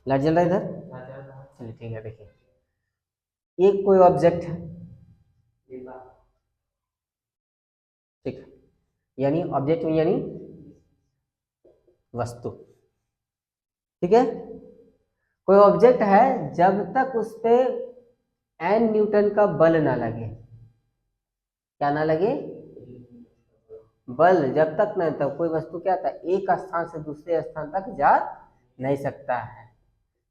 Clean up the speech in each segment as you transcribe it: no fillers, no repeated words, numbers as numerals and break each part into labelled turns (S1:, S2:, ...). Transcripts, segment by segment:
S1: Light जल रहा है इधर? चलिए ठीक है। देखिए एक कोई ऑब्जेक्ट है, ठीक है, यानी ऑब्जेक्ट यानी वस्तु, ठीक है। कोई ऑब्जेक्ट है, जब तक उस पे एन न्यूटन का बल ना लगे, क्या ना लगे? बल जब तक नहीं, तब कोई वस्तु क्या था, एक स्थान से दूसरे स्थान तक जा नहीं सकता है।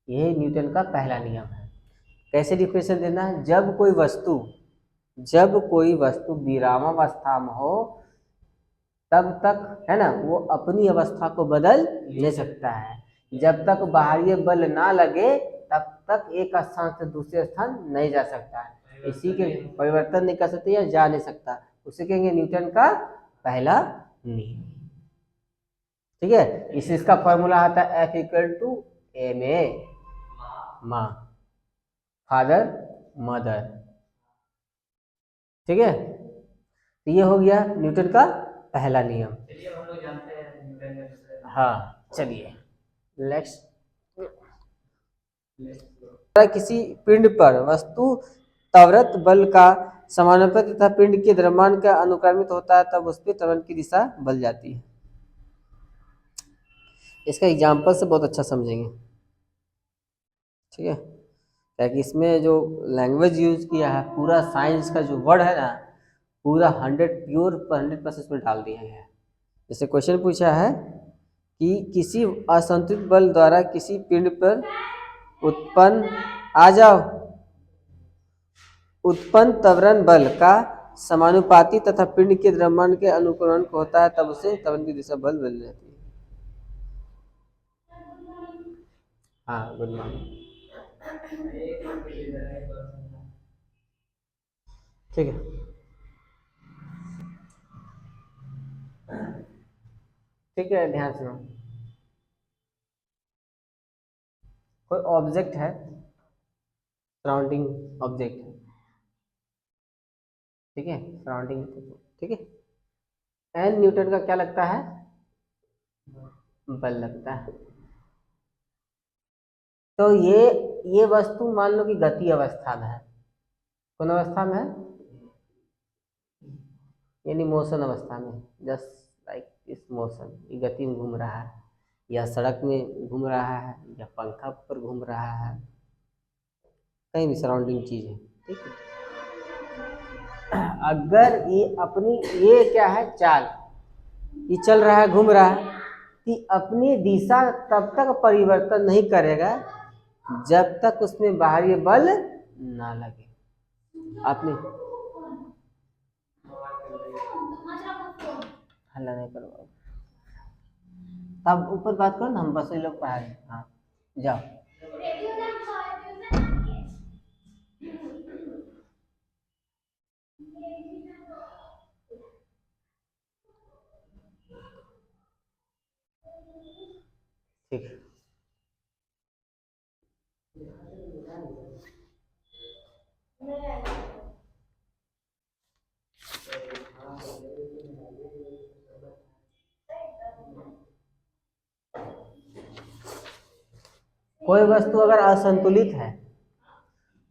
S1: यह न्यूटन का पहला नियम है। कैसे डिफिनेशन देना है? जब कोई वस्तु विरामावस्था में हो तब तक, है ना, वो अपनी अवस्था को बदल ले सकता है। जब तक बाहरी बल ना लगे तब तक एक स्थान से दूसरे स्थान नहीं जा सकता है। इसी के परिवर्तन नहीं कर सकते या जा नहीं सकता, उसे कहेंगे न्यूटन का पहला नियम, ठीक है। इसका फॉर्मूला आता है F equal to M A माँ, फादर मदर, ठीक है। तो ये हो गया न्यूटन का पहला नियम। चलिए हम लोग जानते हैं न्यूटन का दूसरा। हाँ चलिए नेक्स्ट। किसी पिंड पर वस्तु त्वरक बल का समानुपाती तथा पिंड के द्रव्यमान का अनुक्रमित होता है, तब उस पर त्वरण की दिशा बदल जाती है। इसका एग्जाम्पल से बहुत अच्छा समझेंगे, ठीक है। ताकि इसमें जो लैंग्वेज यूज किया है, पूरा साइंस का जो वर्ड है ना, पूरा 100% इसमें डाल दिया गया है। जैसे क्वेश्चन पूछा है कि किसी असंतुलित बल द्वारा किसी पिंड पर उत्पन्न त्वरण बल का समानुपाती तथा पिंड के द्रव्यमान के अनुकरण होता है, तब उसे त्वरण की दिशा बल बदल जाती है। हाँ गुड मॉर्निंग, ठीक है। ठीक है, ध्यान सुनो। कोई ऑब्जेक्ट है, सराउंडिंग ऑब्जेक्ट है, ठीक है, सराउंडिंग, ठीक है। एन न्यूटन का क्या लगता है? बल लगता है। तो ये वस्तु मान लो कि गति अवस्था में है। कौन अवस्था में है? यानी मोशन अवस्था में, जस्ट लाइक इस मोशन, ये गति में घूम रहा है, या सड़क में घूम रहा है, या पंखा पर घूम रहा है, कहीं भी सराउंडिंग चीज है, ठीक है। अगर ये अपनी, ये क्या है, चाल, ये चल रहा है, घूम रहा है, कि अपनी दिशा तब तक परिवर्तन नहीं करेगा जब तक उसमें बाहरी बल ना लगे। आपने हल्ला नहीं करो, तब ऊपर बात करो ना, हम बस लोग पढ़ा रहे। हाँ जाओ। ठीक है। कोई वस्तु अगर असंतुलित है,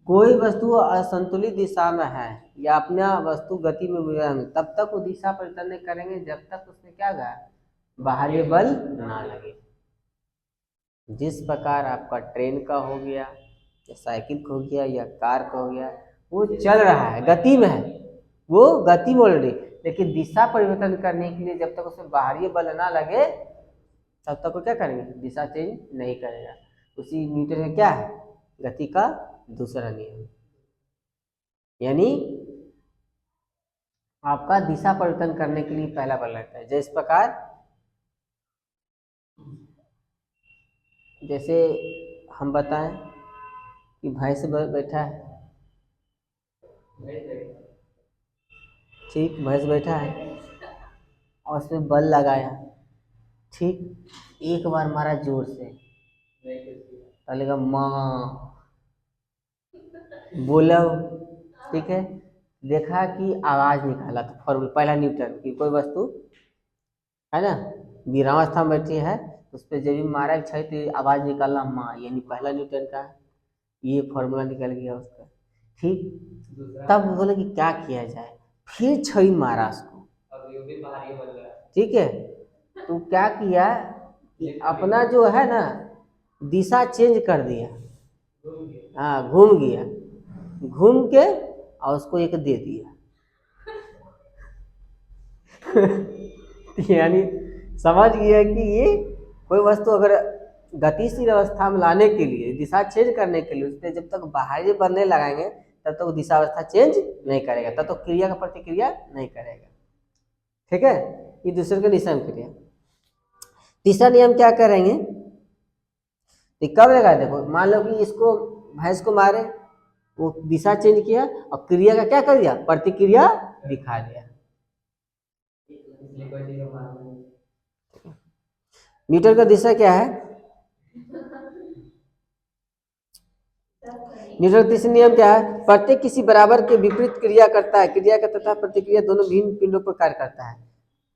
S1: कोई वस्तु असंतुलित दिशा में है, या अपना वस्तु गति में विराम, तब तक वो दिशा परिवर्तन नहीं करेंगे जब तक उसमें क्या गया, बाहरी बल ना लगे। जिस प्रकार आपका ट्रेन का हो गया, या साइकिल का हो गया, या कार का हो गया, वो चल रहा है, गति में है, वो गति में ऑलरेडी, लेकिन दिशा परिवर्तन करने के लिए जब तक उसमें बाहरी बल ना लगे तब तक वो क्या करेंगे, दिशा चेंज नहीं करेगा। उसी न्यूटन में क्या है, गति का दूसरा नियम, यानी आपका दिशा परिवर्तन करने के लिए पहला बल लगता है। जिस प्रकार, जैसे हम बताएं कि भैंस बैठा है, ठीक, भैंस बैठा है और उसमें बल लगाया, ठीक, एक बार मारा जोर से, पहले का माँ बोला, ठीक है, देखा कि आवाज निकाला, तो फॉर्मूला पहला न्यूटन की, कोई वस्तु है ना विरामावस्था में बैठी है तो उस पर जब भी मारा छई तो आवाज निकालना माँ, यानी पहला न्यूटन का ये फॉर्मूला निकल गया उसका। ठीक, तब बोले कि क्या किया जाए, फिर छई मारा उसको, ठीक है। तो क्या किया कि अपना जो है ना दिशा चेंज कर दिया, हाँ घूम गया, घूम के और उसको एक दे दिया। यानी समझ गया कि ये कोई वस्तु अगर गतिशील अवस्था में लाने के लिए, दिशा चेंज करने के लिए, उस पर जब तक बाहरी बल नहीं लगाएंगे तब तक दिशा अवस्था चेंज नहीं करेगा, तब तक क्रिया का प्रतिक्रिया नहीं करेगा। ठीक है, ये दूसरे के दिशा में क्रिया। तीसरा नियम क्या करेंगे, तो कब लगा, देखो मान लो कि इसको भैंस को मारे, वो दिशा चेंज किया और क्रिया का क्या कर दिया, प्रतिक्रिया दिखा दिया। न्यूटन का दिशा क्या है, न्यूटन का तीसरा नियम क्या है, प्रत्येक किसी बराबर के विपरीत क्रिया करता है, क्रिया का तथा प्रतिक्रिया दोनों भिन्न पिंडों पर कार्य करता है।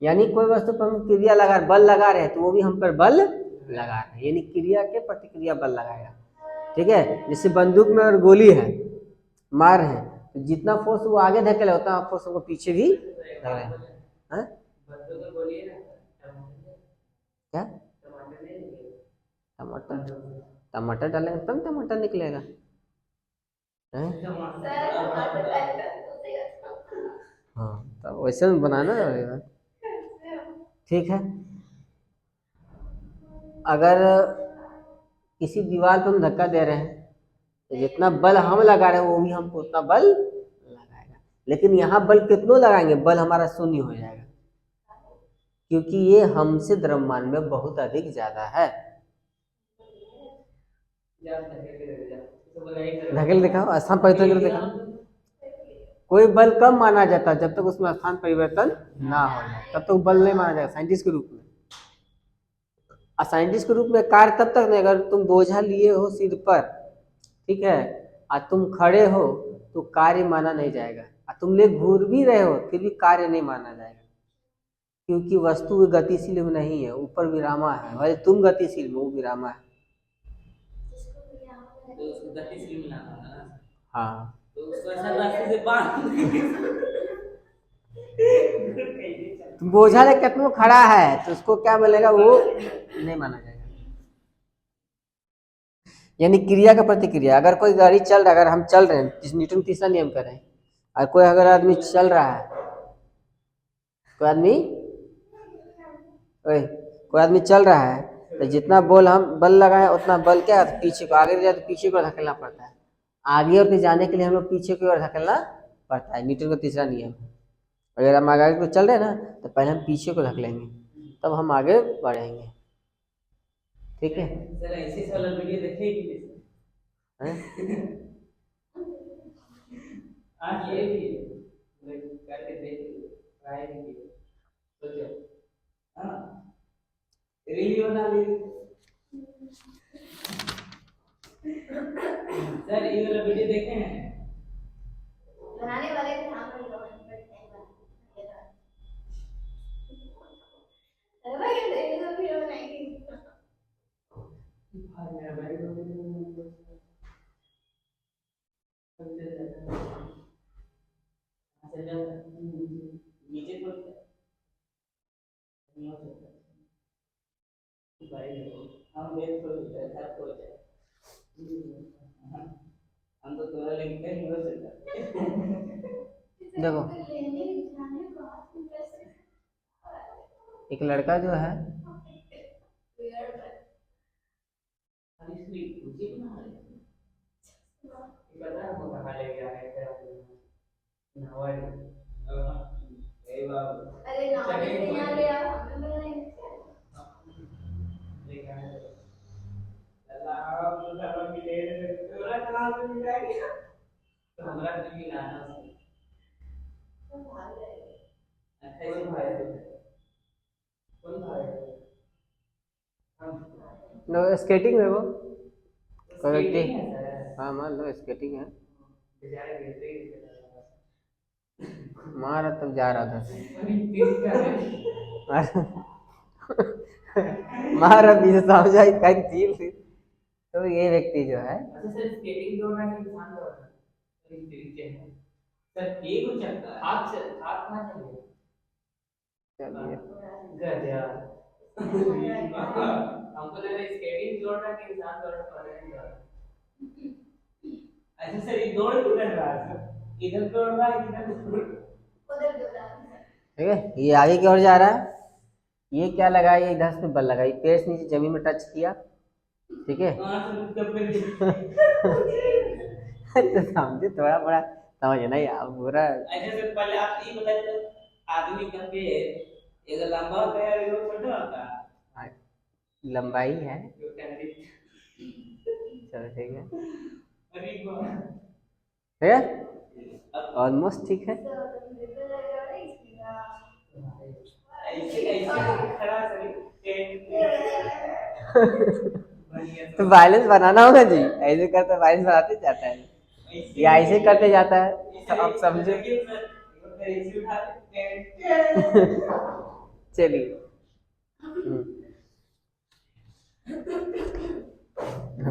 S1: यानी कोई वस्तु पर हम क्रिया लगा बल लगा रहे हैं तो वो भी हम पर बल लगा रहे हैं, यानी क्रिया के प्रतिक्रिया बल लगाएगा। ठीक है, जैसे बंदूक में अगर गोली है, मार रहे हैं, तो जितना फोर्स वो आगे धकेले उतना फोर्स वो पीछे भी धकेले। क्या टमाटर, टमाटर डालेंगे तब टमाटर निकलेगा। हाँ, तो वैसे में बनाना रहेगा। ठीक है, अगर किसी दीवार पर हम धक्का दे रहे हैं तो जितना बल हम लगा रहे हैं वो भी हमको उतना बल लगाएगा, लेकिन यहाँ बल कितना लगाएंगे, बल हमारा शून्य हो जाएगा, क्योंकि ये हमसे द्रव्यमान में बहुत अधिक ज्यादा है। धकेल दिखाओ, स्थान परिवर्तन करके दिखाओ। कोई बल कम माना जाता है जब तक उसमें स्थान परिवर्तन ना हो जाए, तब तक बल नहीं माना जाएगा साइंटिस्ट के रूप में। साइंटिस्ट के रूप में कार्य तब तक नहीं, अगर तुम बोझा लिए हो सिर पर, ठीक है, और तुम खड़े हो तो कार्य माना नहीं जाएगा, और तुम ले घूर भी रहे हो फिर भी कार्य नहीं माना जाएगा, क्योंकि वस्तु गतिशील में नहीं है, ऊपर विरामा है, भाई तुम गतिशील में, वो विरामा है। तो उसको गतिशील में लाना होगा ना। हाँ, तो उसको ऐसा रास्ते से बांध तुम बोझा ले कितना खड़ा है तो उसको क्या मिलेगा, वो नहीं माना जाएगा। यानी क्रिया का प्रतिक्रिया, अगर कोई गाड़ी चल रहा है, अगर हम चल रहे हैं, जिस न्यूटन तीसरा नियम कर रहे हैं, और कोई अगर आदमी चल रहा है, कोई आदमी कोई आदमी चल रहा है, तो जितना बल हम बल लगाए उतना बल क्या है, पीछे को, आगे जाए तो पीछे को धकेलना पड़ता है, आगे और जाने के लिए हम लोग पीछे की ओर धकेलना पड़ता है, न्यूटन का तीसरा नियम। अगर हम आगे को चल रहे हैं ना तो पहले हम पीछे को धकेलेंगे तब हम आगे बढ़ेंगे। ठीक है, सर ऐसे वाला वीडियो देखेगी आज ये भी करके देखिए, ट्राई कीजिए, सोचो, हाँ रील बना लीजिए। सर ये वाला वीडियो देखे हैं, बनाने वाले थे हम लोग, नीचे हम देख हम तो तोरा लेके कहीं हो सकता। देखो एक लड़का जो है अरे नाव से यहाँ ले आओ, हमें बनाएंगे तो हमरा तो भी लाना तो भाग जाएगा, कौन भाग, कौन भाग, नो स्केटिंग है वो, स्केटिंग है, हाँ मान लो स्केटिंग है, मारा तब जा रहा था मारा भी समझा कंचील। तो ये व्यक्ति जो है
S2: अच्छा सर, स्केटिंग दौड़ना कि इंसान दौड़ना? सर इस तरीके है सर, एक को चलता है हाथ से, हाथ कहाँ चले
S1: चलिए
S2: गजब। हमको लग रहा है स्केटिंग दौड़ना कि इंसान दौड़ना पता नहीं दौड़। अच्छा सर, ये दौड़ किधर रहा है सर? इधर दौड़ रहा है किधर दौड़, उधर दौड़ रहा है।
S1: ठीक है, ये आगे की ओर जा रहा है। ये क्या लगा, ये इधर से बल लगा, ये पैर से नीचे जमीन में टच किया, ठीक है।
S2: हाँ सर, जब मैं
S1: तो समझे थोड़ा बड़ा, समझे नहीं आप पूरा।
S2: अच्छा सर, पहले आप ये बताइए, आदमी का पैर एक लंबा होता है और एक छोटा होता है?
S1: हाँ, लंबाई है।
S2: जो कैंडी,
S1: चलो ठीक है,
S2: अरे वाह।
S1: ठीक है, ऑलमोस्ट ठीक है।
S2: ऐसे ऐसे खड़ा सर,
S1: तो बैलेंस बनाना होगा जी, ऐसे करते बैलेंस बनाते जाता है या ऐसे करते जाता है, तो आप समझो। चलिए।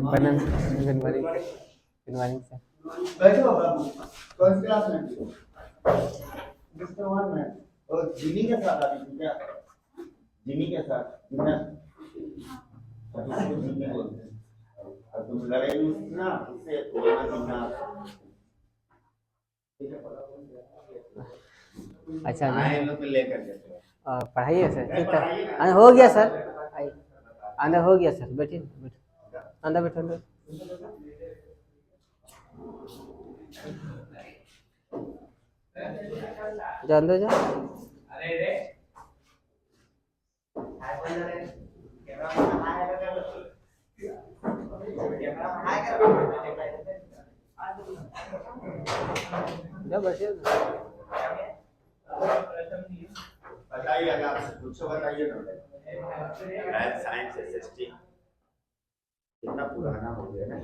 S1: बनन, good morning, good morning sir.
S3: बैठो बाबू, कौन सी क्लास में? मिस्टर वन में। और जिमी के साथ आती थी क्या? जिमी के साथ जिमनास्ट, उसको जिमी बोलते हैं। और तुम लड़ाई में ना उससे थोड़ा जिमनास्ट।
S1: अच्छा जी,
S3: हाँ, इन लोग को लेकर के
S1: पढ़ाइए सर, ठीक है। हो गया सर, आइए। अंदर हो गया सर, बैठिए बैठिए, अंदर बैठो अंदर। जा अंदर जा।
S2: अरे रे,
S1: जा बैठिए।
S3: बताइए, अगर आपसे पूछो बताइए ना। मैथ साइंस एसएसटी कितना पुराना हो गया ना।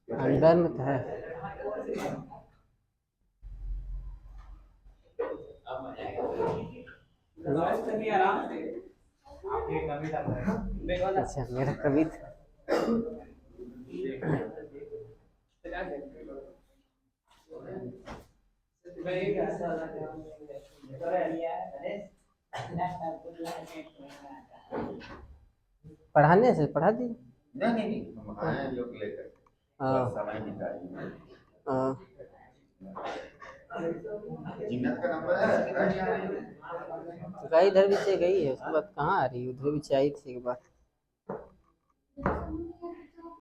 S1: अंदर में तो है।
S2: आराम से आपने कभी था
S1: अच्छा, मेरा कभी था। पढ़ाने से पढ़ा दी।
S3: नहीं, हम आए लोग लेकर
S1: हाँ।
S3: समय निकालिए।
S1: हाँ।
S3: जिन्नत का नंबर है?
S1: तो कहीं इधर भी से गई है, उसके बाद कहाँ आ रही है, उधर भी से आई थी एक बार।